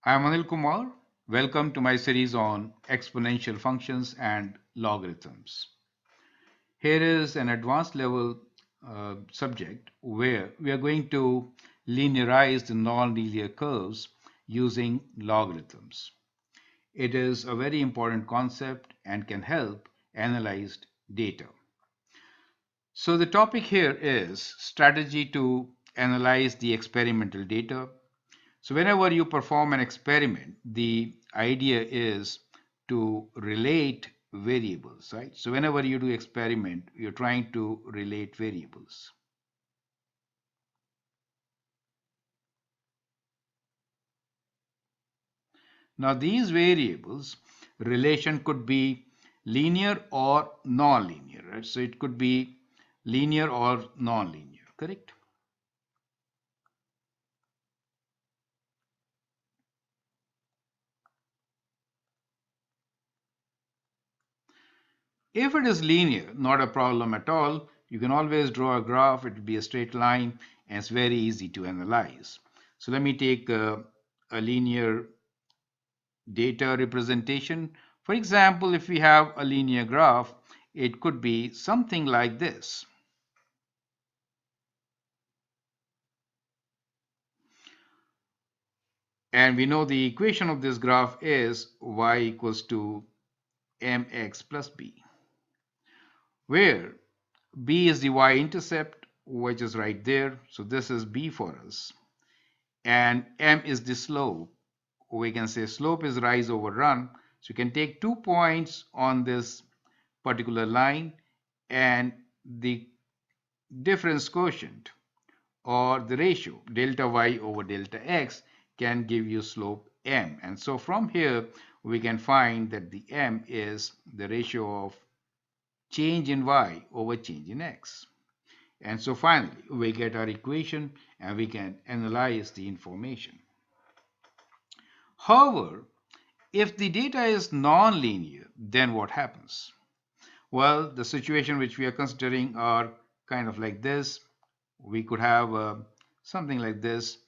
I'm Anil Kumar. Welcome to my series on exponential functions and logarithms. Here is an advanced level subject where we are going to linearize the nonlinear curves using logarithms. It is a very important concept and can help analyze data. So the topic here is strategy to analyze the experimental data. So whenever you perform an experiment, the idea is to relate variables, right? So whenever you do experiment, you're trying to relate variables. Now these variables relation could be linear or non-linear, right? So it could be linear or non-linear, correct? If it is linear, not a problem at all. You can always draw a graph, it will be a straight line, and it's very easy to analyze. So let me take a linear data representation. For example, if we have a linear graph, it could be something like this. And we know the equation of this graph is y equals to mx plus b, where b is the y-intercept, which is right there. So this is b for us. And m is the slope. We can say slope is rise over run. So you can take 2 points on this particular line, and the difference quotient or the ratio delta y over delta x can give you slope m. And so from here we can find that the m is the ratio of change in y over change in x. And so finally we get our equation and we can analyze the information. However, if the data is non-linear, then what happens? Well, the situation which we are considering are kind of like this. We could have something like this,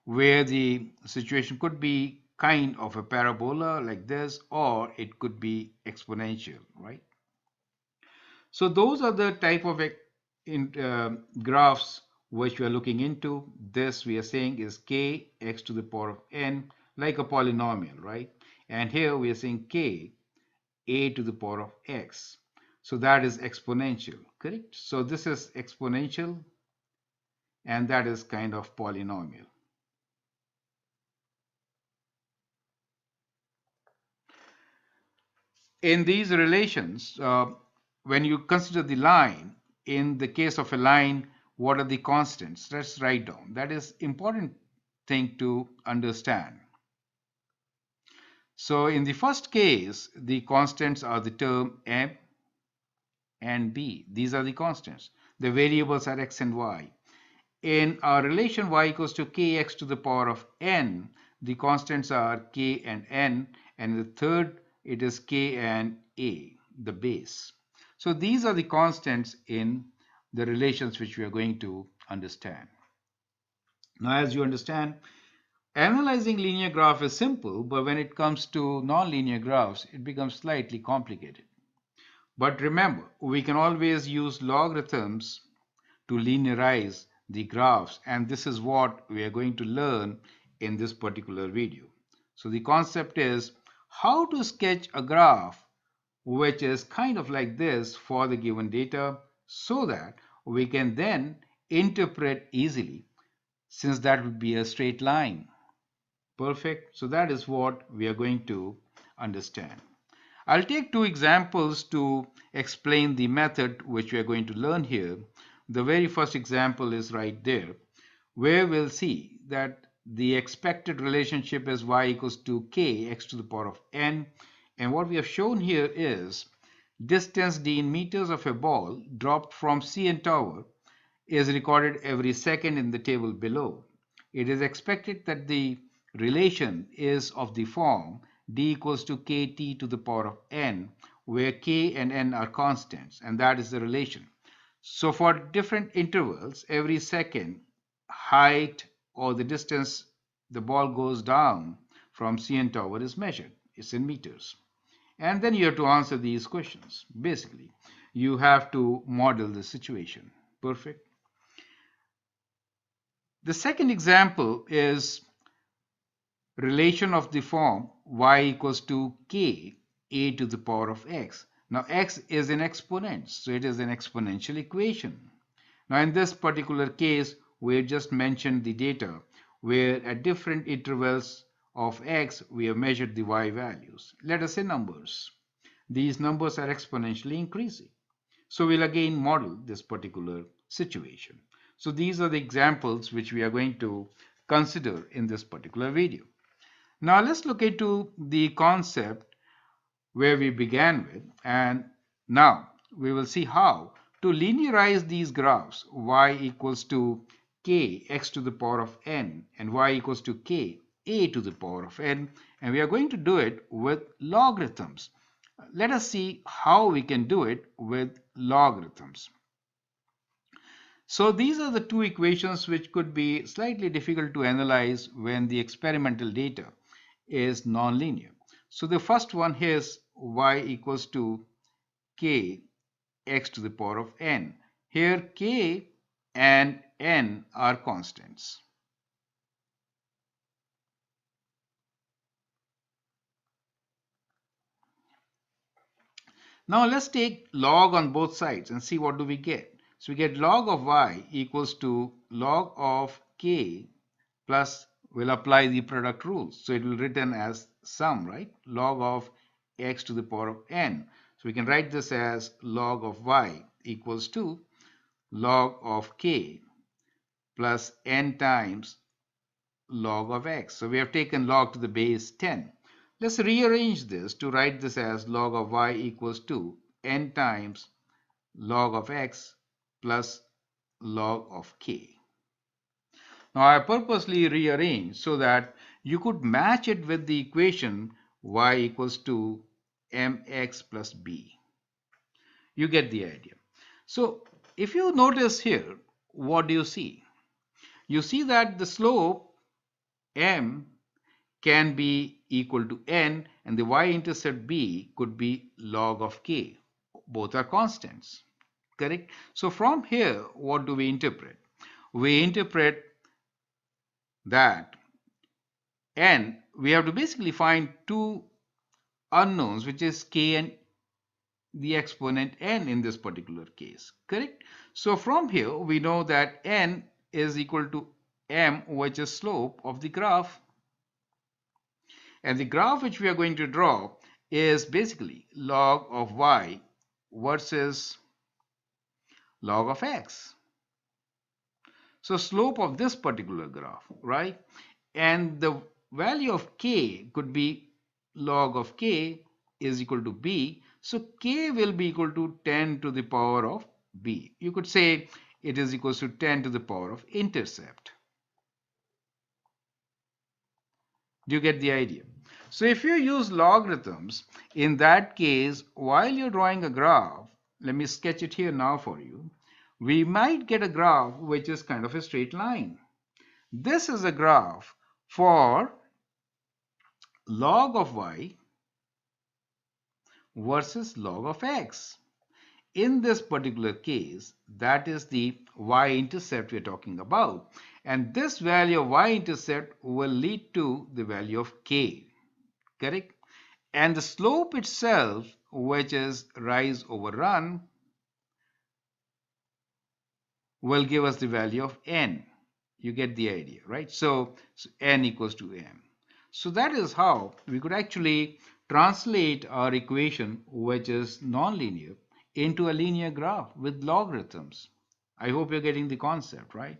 where the situation could be kind of a parabola like this, or it could be exponential, right? So those are the type of graphs which we are looking into. This we are saying is k x to the power of n, like a polynomial, right? And here we are saying k a to the power of x. So that is exponential, correct? So this is exponential, and that is kind of polynomial. In these relations, when you consider the line, in the case of a line, what are the constants? Let's write down. That is important thing to understand. So in the first case, the constants are the term m and b. These are the constants. The variables are x and y. In our relation y equals to kx to the power of n, the constants are k and n, and in the third it is k and a, the base. So these are the constants in the relations which we are going to understand. Now, as you understand, analyzing linear graph is simple, but when it comes to nonlinear graphs, it becomes slightly complicated. But remember, we can always use logarithms to linearize the graphs, and this is what we are going to learn in this particular video. So the concept is how to sketch a graph which is kind of like this for the given data, so that we can then interpret easily, since that would be a straight line. Perfect. So that is what we are going to understand. I'll take two examples to explain the method which we are going to learn here. The very first example is right there, where we'll see that the expected relationship is y equals to k x to the power of n. And what we have shown here is distance d in meters of a ball dropped from CN Tower is recorded every second in the table below. It is expected that the relation is of the form d equals to kt to the power of n, where k and n are constants, and that is the relation. So for different intervals, every second, height or the distance the ball goes down from CN tower is measured. It's in meters. And then you have to answer these questions. Basically, you have to model the situation. Perfect. The second example is relation of the form y equals to k a to the power of x. Now x is an exponent, so it is an exponential equation. Now in this particular case, we just mentioned the data where at different intervals of x, we have measured the y values. Let us say numbers. These numbers are exponentially increasing. So we'll again model this particular situation. So these are the examples which we are going to consider in this particular video. Now let's look into the concept where we began with, and now we will see how to linearize these graphs y equals to k x to the power of n and y equals to k a to the power of n, and we are going to do it with logarithms. Let us see how we can do it with logarithms. So these are the two equations which could be slightly difficult to analyze when the experimental data is nonlinear. So the first one is y equals to k x to the power of n. Here k and n are constants. Now let's take log on both sides and see what do we get. So we get log of y equals to log of k plus, we'll apply the product rule. So it will written as sum, right? Log of x to the power of n. So we can write this as log of y equals to log of k plus n times log of x. So we have taken log to the base 10. Let's rearrange this to write this as log of y equals to n times log of x plus log of k. Now I purposely rearranged so that you could match it with the equation y equals to mx plus b. You get the idea. So if you notice here, what do you see? You see that the slope m can be equal to n and the y-intercept b could be log of k. Both are constants, correct? So from here, what do we interpret? We interpret that and we have to basically find two unknowns, which is k and the exponent n in this particular case, correct? So from here we know that n is equal to m, which is slope of the graph, and the graph which we are going to draw is basically log of y versus log of x. So slope of this particular graph, right? And the value of k could be log of k is equal to b. So k will be equal to 10 to the power of b. You could say it is equal to 10 to the power of intercept. Do you get the idea? So if you use logarithms, in that case, while you're drawing a graph, let me sketch it here now for you, we might get a graph which is kind of a straight line. This is a graph for log of y versus log of x. In this particular case, that is the y-intercept we're talking about. And this value of y-intercept will lead to the value of k, correct? And the slope itself, which is rise over run, will give us the value of n. You get the idea, right? So n equals to m. So that is how we could actually translate our equation, which is nonlinear, into a linear graph with logarithms. I hope you're getting the concept, right?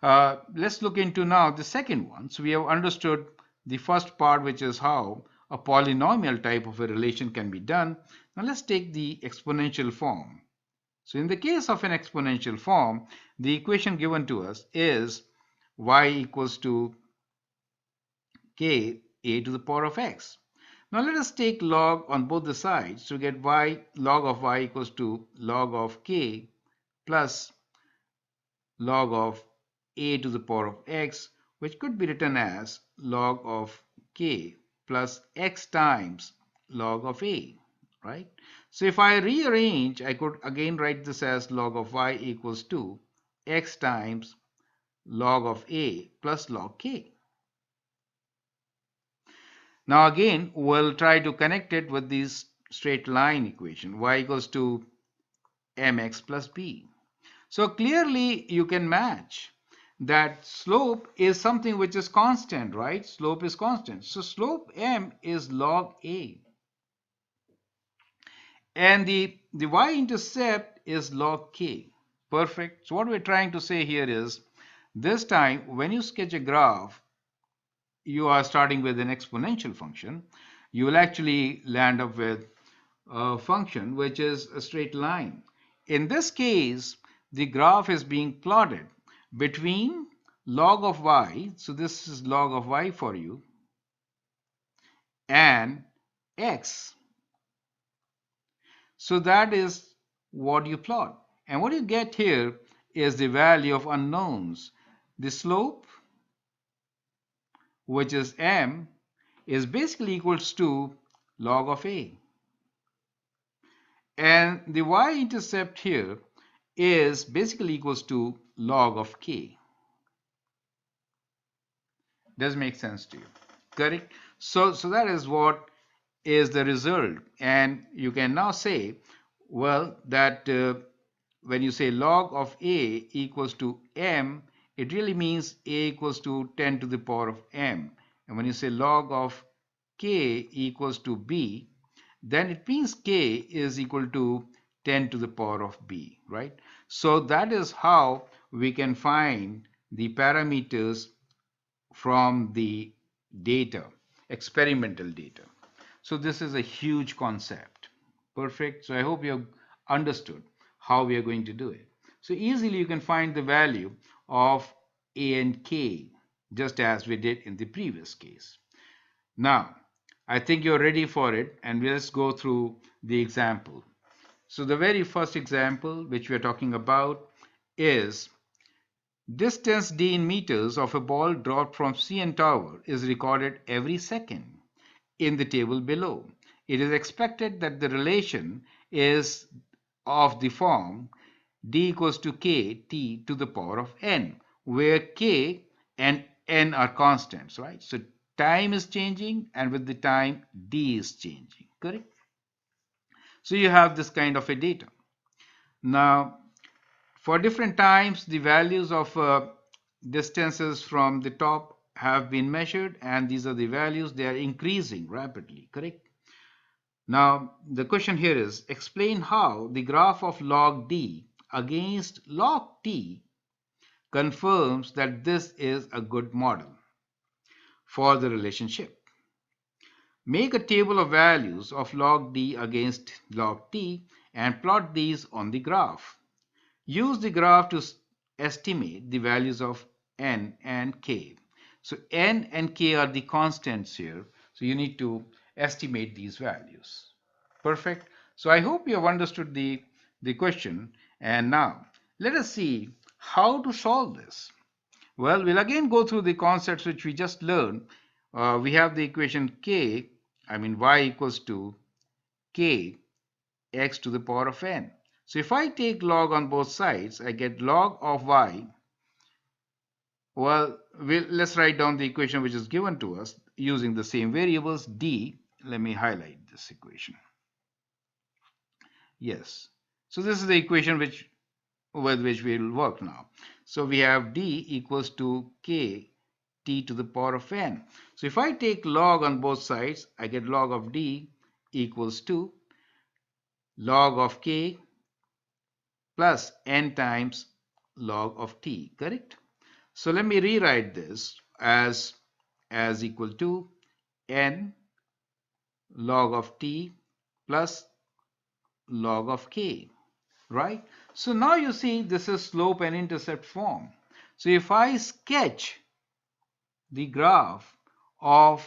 Let's look into now the second one. So we have understood the first part, which is how a polynomial type of a relation can be done. Now let's take the exponential form. So in the case of an exponential form, the equation given to us is y equals to k a to the power of x. Now let us take log on both the sides to get y, log of y equals to log of k plus log of a to the power of x, which could be written as log of k plus x times log of a, right? So if I rearrange, I could again write this as log of y equals to x times log of a plus log k. Now again, we'll try to connect it with this straight line equation, y equals to mx plus b. So clearly you can match that slope is something which is constant, right? Slope is constant. So slope m is log a. And the y-intercept is log k. Perfect. So what we're trying to say here is, this time when you sketch a graph, you are starting with an exponential function. You will actually land up with a function which is a straight line. In this case, the graph is being plotted between log of y, so this is log of y for you, and x. So that is what you plot. And what you get here is the value of unknowns. The slope, which is m, is basically equals to log of a. And the y-intercept here is basically equals to log of k. Does make sense to you? Correct? So that is what is the result. And you can now say, well, that when you say log of a equals to m, it really means a equals to 10 to the power of m. And when you say log of k equals to b, then it means k is equal to 10 to the power of b, right? So that is how we can find the parameters from the data, experimental data. So this is a huge concept. Perfect. So I hope you have understood how we are going to do it. So easily you can find the value of a and k, just as we did in the previous case. Now, I think you're ready for it, and let's go through the example. So the very first example which we are talking about is distance d in meters of a ball dropped from CN tower is recorded every second in the table below. It is expected that the relation is of the form d equals to k t to the power of n, where k and n are constants, right? So time is changing, and with the time d is changing, correct? So you have this kind of a data. Now, for different times, the values of distances from the top have been measured, and these are the values. They are increasing rapidly, correct? Now, the question here is, explain how the graph of log d against log t confirms that this is a good model for the relationship. Make a table of values of log d against log t and plot these on the graph. Use the graph to estimate the values of n and k. So n and k are the constants here. So you need to estimate these values. Perfect. So I hope you have understood the question. And now let us see how to solve this. Well, we'll again go through the concepts which we just learned. We have the equation y equals to k x to the power of n. So if I take log on both sides, I get log of y. Well, let's write down the equation which is given to us using the same variables d. Let me highlight this equation. Yes. So this is the equation with which we will work now. So we have d equals to k t to the power of n. So if I take log on both sides, I get log of d equals to log of k plus n times log of t, correct? So let me rewrite this as equal to n log of t plus log of k, right? So now you see this is slope and intercept form. So if I sketch the graph of,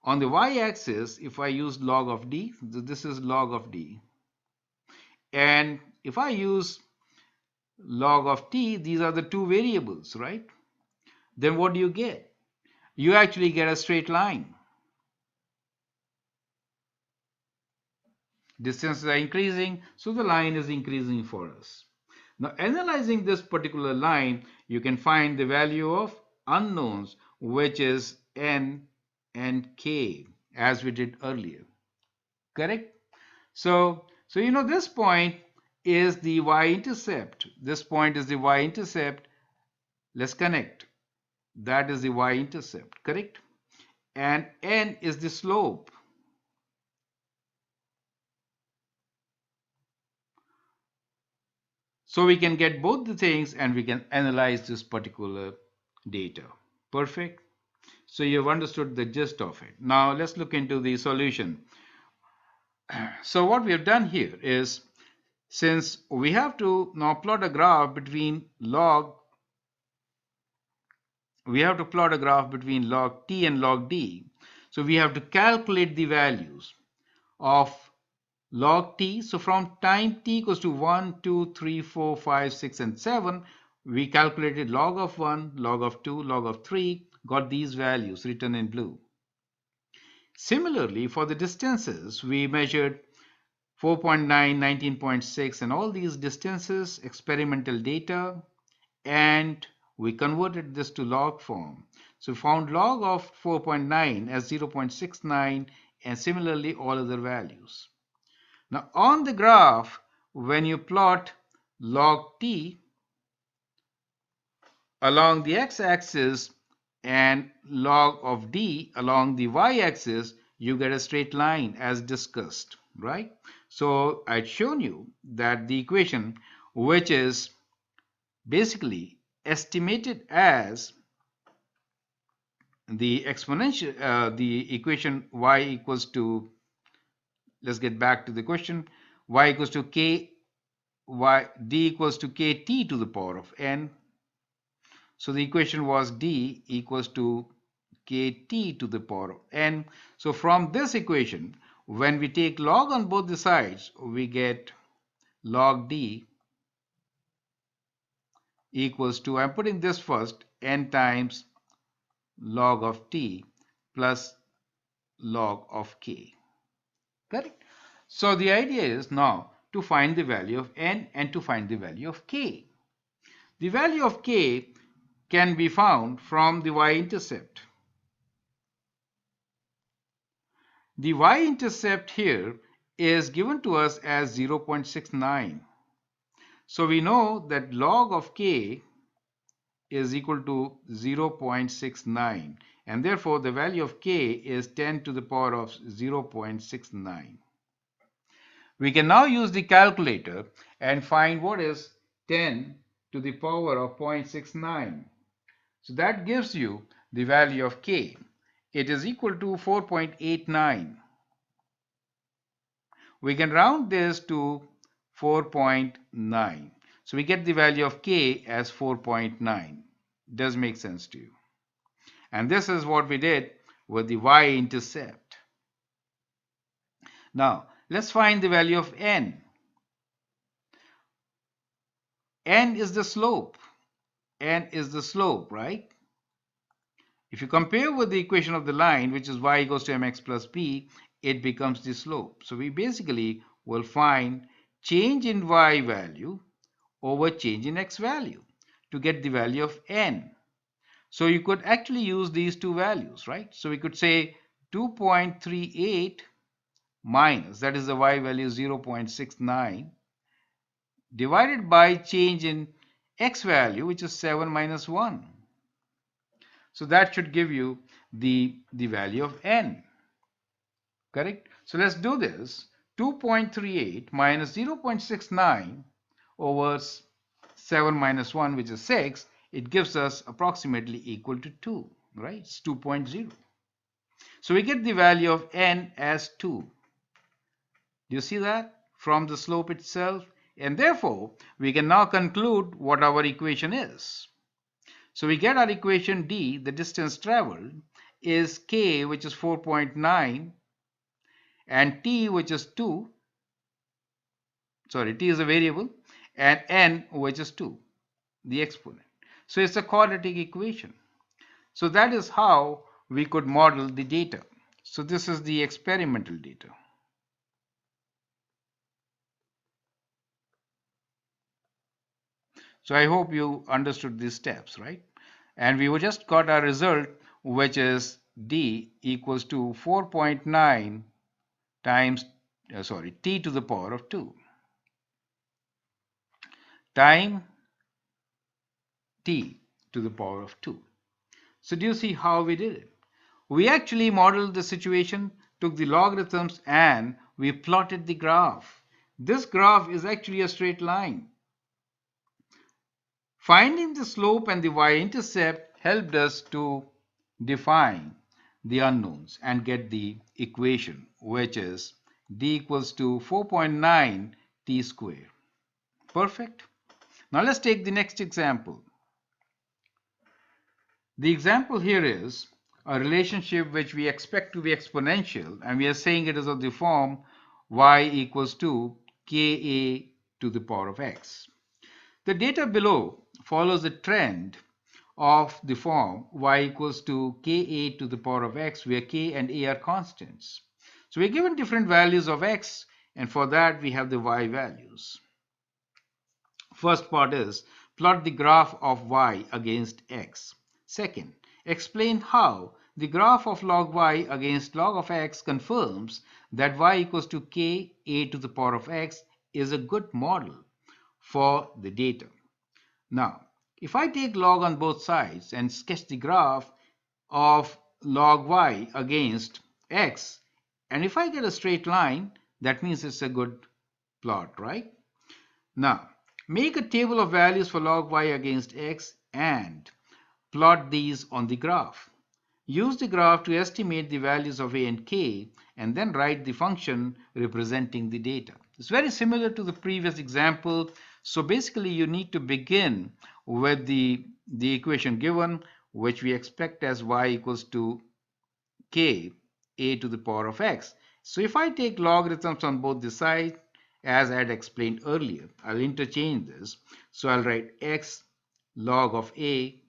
on the y-axis, if I use log of d, this is log of d. And if I use log of t, these are the two variables, right? Then what do you get? you actually get a straight line. Distances are increasing, so the line is increasing for us. Now, analyzing this particular line, you can find the value of unknowns, which is n and k, as we did earlier. Correct? So you know this point is the y-intercept. This point is the y-intercept. Let's connect. That is the y-intercept, correct? And n is the slope. So we can get both the things and we can analyze this particular data. Perfect. So you've understood the gist of it. Now let's look into the solution. So what we have done here is, since we have to now plot a graph between log t and log d. So we have to calculate the values of log t. So from time t equals to 1, 2, 3, 4, 5, 6, and 7, we calculated log of 1, log of 2, log of 3, got these values written in blue. Similarly, for the distances, we measured 4.9, 19.6, and all these distances, experimental data, and we converted this to log form. So we found log of 4.9 as 0.69, and similarly all other values. Now on the graph, when you plot log t along the x-axis and log of d along the y-axis, you get a straight line as discussed, right? So I'd shown you that the equation, which is basically estimated as the exponential, the equation y equals to, let's get back to the question, y equals to k, d equals to kt to the power of n. So the equation was d equals to kt to the power of n. So from this equation, when we take log on both the sides, we get log d equals to, I'm putting this first, n times log of t plus log of k. Correct? So the idea is now to find the value of n and to find the value of k. The value of k can be found from the y-intercept. The y-intercept here is given to us as 0.69. So we know that log of k is equal to 0.69, and therefore the value of k is 10 to the power of 0.69. We can now use the calculator and find what is 10 to the power of 0.69. So that gives you the value of k. It is equal to 4.89. We can round this to 4.9. So we get the value of k as 4.9. Does make sense to you? And this is what we did with the y-intercept. Now, let's find the value of n. N is the slope. N is the slope, right? If you compare with the equation of the line, which is y equals to mx plus b, it becomes the slope. So we basically will find change in y value over change in x value to get the value of n. So you could actually use these two values, right? So we could say 2.38 minus, that is the y value 0.69, divided by change in x value, which is 7 minus 1. So that should give you the value of n. Correct? So let's do this. 2.38 minus 0.69 over 7 minus 1, which is 6, it gives us approximately equal to 2, right? It's 2.0. So we get the value of n as 2. Do you see that? From the slope itself. And therefore, we can now conclude what our equation is. So we get our equation d, the distance traveled, is k, which is 4.9, and t, which is 2. Sorry, t is a variable, and n, which is 2, the exponent. So it's a quadratic equation. So that is how we could model the data. So this is the experimental data. So I hope you understood these steps, right? And we just got our result, which is d equals to 4.9 times, t to the power of 2 time t to the power of 2. So do you see how we did it? We actually modeled the situation, took the logarithms, and we plotted the graph. This graph is actually a straight line. Finding the slope and the y-intercept helped us to define the unknowns and get the equation, which is d equals to 4.9 t squared. Perfect. Now let's take the next example. The example here is a relationship which we expect to be exponential, and we are saying it is of the form y equals to ka to the power of x. The data below follows the trend of the form y equals to ka to the power of x, where k and a are constants. So we're given different values of x, and for that we have the y values. First part is plot the graph of y against x. Second, explain how the graph of log y against log of x confirms that y equals to k a to the power of x is a good model for the data. Now, if I take log on both sides and sketch the graph of log y against x, and if I get a straight line, that means it's a good plot, right? Now, make a table of values for log y against x and plot these on the graph. Use the graph to estimate the values of a and k, and then write the function representing the data. It's very similar to the previous example. So basically you need to begin with the equation given, which we expect as y equals to k a to the power of x. So if I take logarithms on both the sides, as I had explained earlier, I'll interchange this. So I'll write x log of a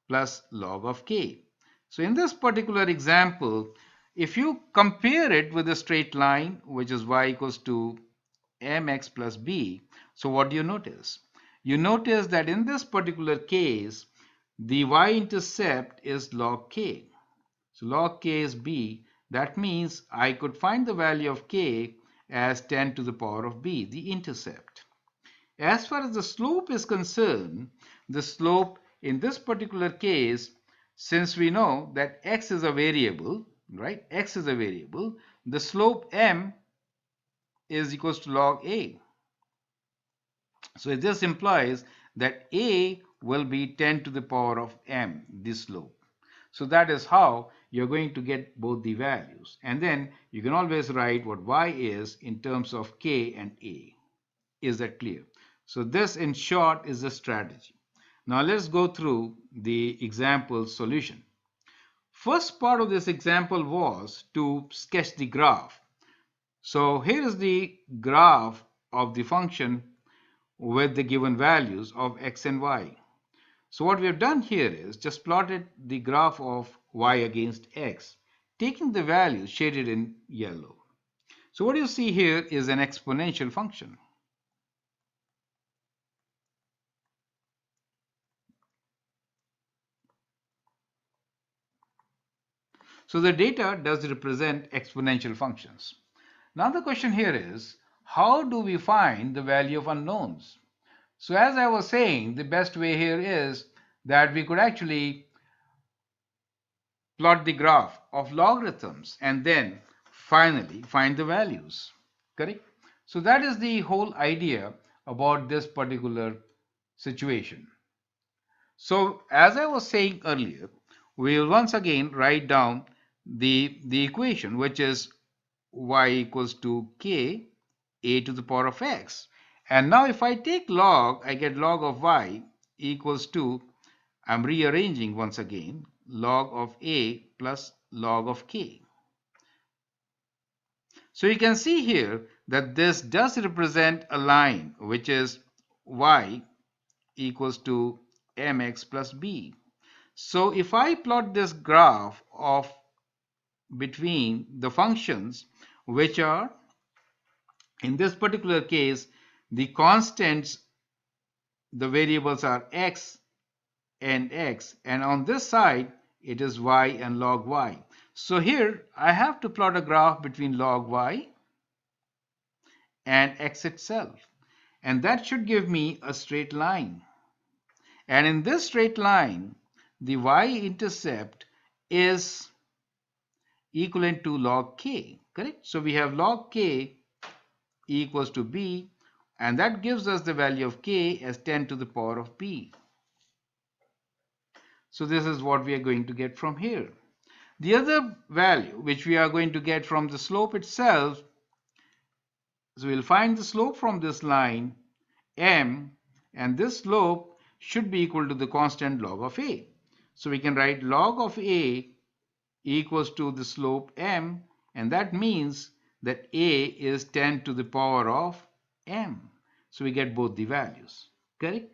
plus log of k. So in this particular example, if you compare it with a straight line, which is y equals to mx plus b, so what do you notice? You notice that in this particular case, the y-intercept is log k. So log k is b. That means I could find the value of k as 10 to the power of b, the intercept. As far as the slope is concerned, the slope in this particular case, since we know that x is a variable, right? X is a variable, the slope m is equals to log a. So this implies that a will be 10 to the power of m, this slope. So that is how you're going to get both the values. And then you can always write what y is in terms of k and a. Is that clear? So this in short is the strategy. Now let's go through the example solution. First part of this example was to sketch the graph. So here is the graph of the function with the given values of x and y. So what we have done here is just plotted the graph of y against x, taking the values shaded in yellow. So what you see here is an exponential function. So the data does represent exponential functions. Now the question here is, how do we find the value of unknowns? So as I was saying, the best way here is that we could actually plot the graph of logarithms and then finally find the values. Correct? So that is the whole idea about this particular situation. So as I was saying earlier, we will once again write down the equation, which is y equals to k a to the power of x. And now if I take log, I get log of y equals to, I'm rearranging once again, log of a plus log of k. So you can see here that this does represent a line, which is y equals to mx plus b. So if I plot this graph of between the functions, which are, in this particular case, the constants, the variables are x, and on this side it is y and log y. So here I have to plot a graph between log y and x itself, and that should give me a straight line. And in this straight line, the y-intercept is equivalent to log k, correct? So we have log k equals to b, and that gives us the value of k as 10 to the power of b. So this is what we are going to get from here. The other value which we are going to get from the slope itself, so we'll find the slope from this line m, and this slope should be equal to the constant log of a. So we can write log of a equals to the slope m, and that means that a is 10 to the power of m. So we get both the values, correct?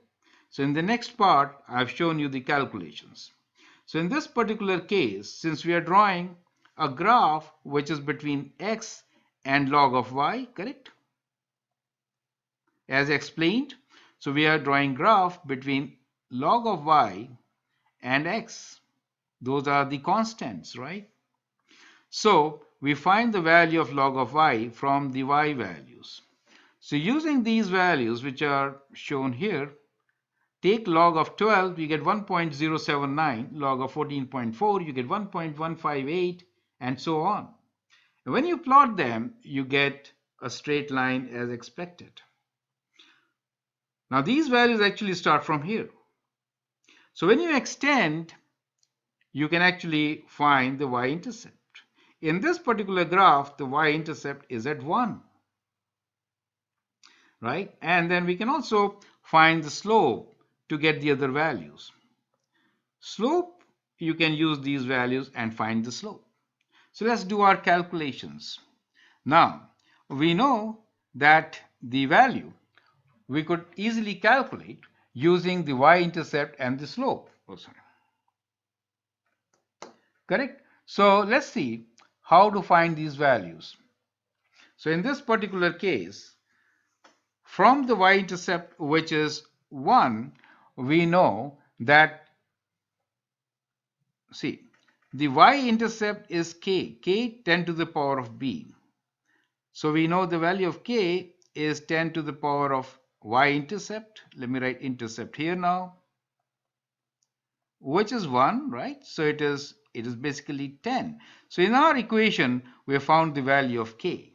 So in the next part, I've shown you the calculations. So in this particular case, since we are drawing a graph which is between x and log of y, correct? As explained, so we are drawing graph between log of y and x. Those are the constants, right? So we find the value of log of y from the y values. So using these values, which are shown here, take log of 12, you get 1.079, log of 14.4, you get 1.158, and so on. And when you plot them, you get a straight line as expected. Now these values actually start from here. So when you extend, you can actually find the y-intercept. In this particular graph, the y-intercept is at 1, right? And then we can also find the slope to get the other values. Slope, you can use these values and find the slope. So let's do our calculations. Now, we know that the value we could easily calculate using the y-intercept and the slope. Oh, sorry. Correct? So let's see how to find these values. So in this particular case, from the y-intercept, which is 1, we know that, see, the y-intercept is k 10 to the power of b. So we know the value of k is 10 to the power of y-intercept. Let me write intercept here now, which is 1, right? So it is basically 10. So in our equation, we have found the value of k.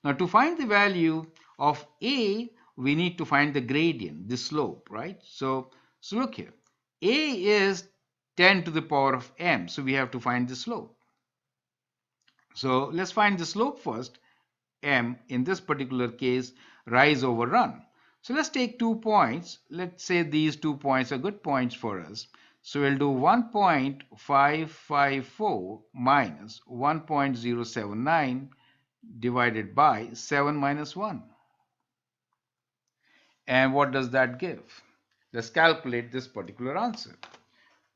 Now to find the value of a, we need to find the gradient, the slope, right? So look here. A is 10 to the power of m, so we have to find the slope. So let's find the slope first. M, in this particular case, rise over run. So let's take 2 points. Let's say these 2 points are good points for us. So we'll do 1.554 minus 1.079 divided by 7 minus 1. And what does that give? Let's calculate this particular answer.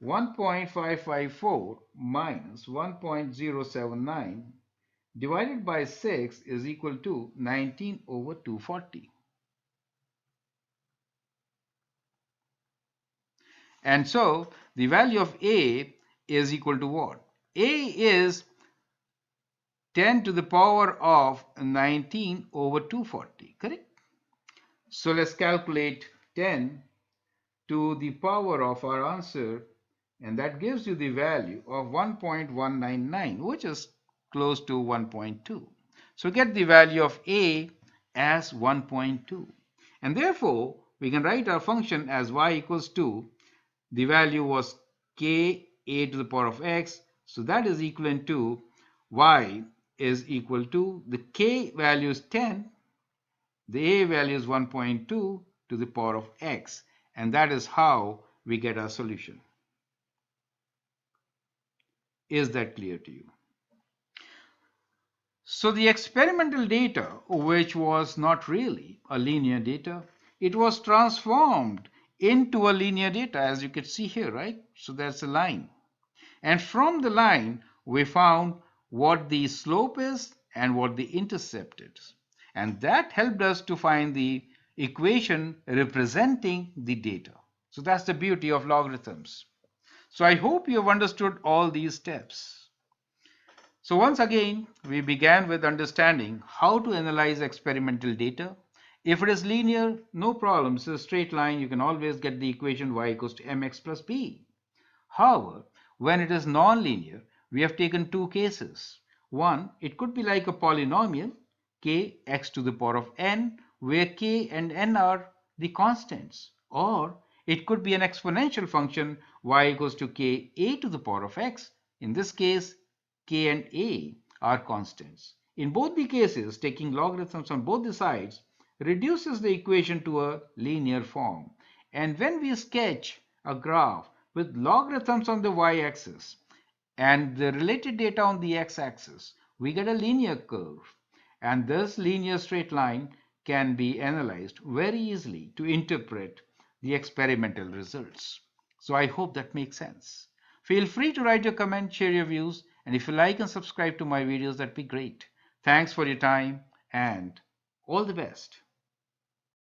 1.554 minus 1.079 divided by 6 is equal to 19 over 240. And so the value of A is equal to what? A is 10 to the power of 19 over 240, correct? So let's calculate 10 to the power of our answer, and that gives you the value of 1.199, which is close to 1.2. So get the value of A as 1.2. And therefore, we can write our function as y equals to, the value was k a to the power of x. So that is equivalent to y is equal to, the k value is 10, the a value is 1.2 to the power of x. And that is how we get our solution. Is that clear to you? So the experimental data, which was not really a linear data, it was transformed into a linear data, as you can see here, right? So that's a line. And from the line, we found what the slope is and what the intercept is. And that helped us to find the equation representing the data. So that's the beauty of logarithms. So I hope you have understood all these steps. So once again, we began with understanding how to analyze experimental data. If it is linear, no problem. It's a straight line. You can always get the equation y equals to mx plus b. However, when it is nonlinear, we have taken two cases. One, it could be like a polynomial, k x to the power of n, where k and n are the constants. Or it could be an exponential function y equals to k a to the power of x. In this case, k and a are constants. In both the cases, taking logarithms on both the sides reduces the equation to a linear form. And when we sketch a graph with logarithms on the y-axis and the related data on the x-axis, we get a linear curve. And this linear straight line can be analyzed very easily to interpret the experimental results. So I hope that makes sense. Feel free to write your comment, share your views, and if you like and subscribe to my videos, that'd be great. Thanks for your time and all the best.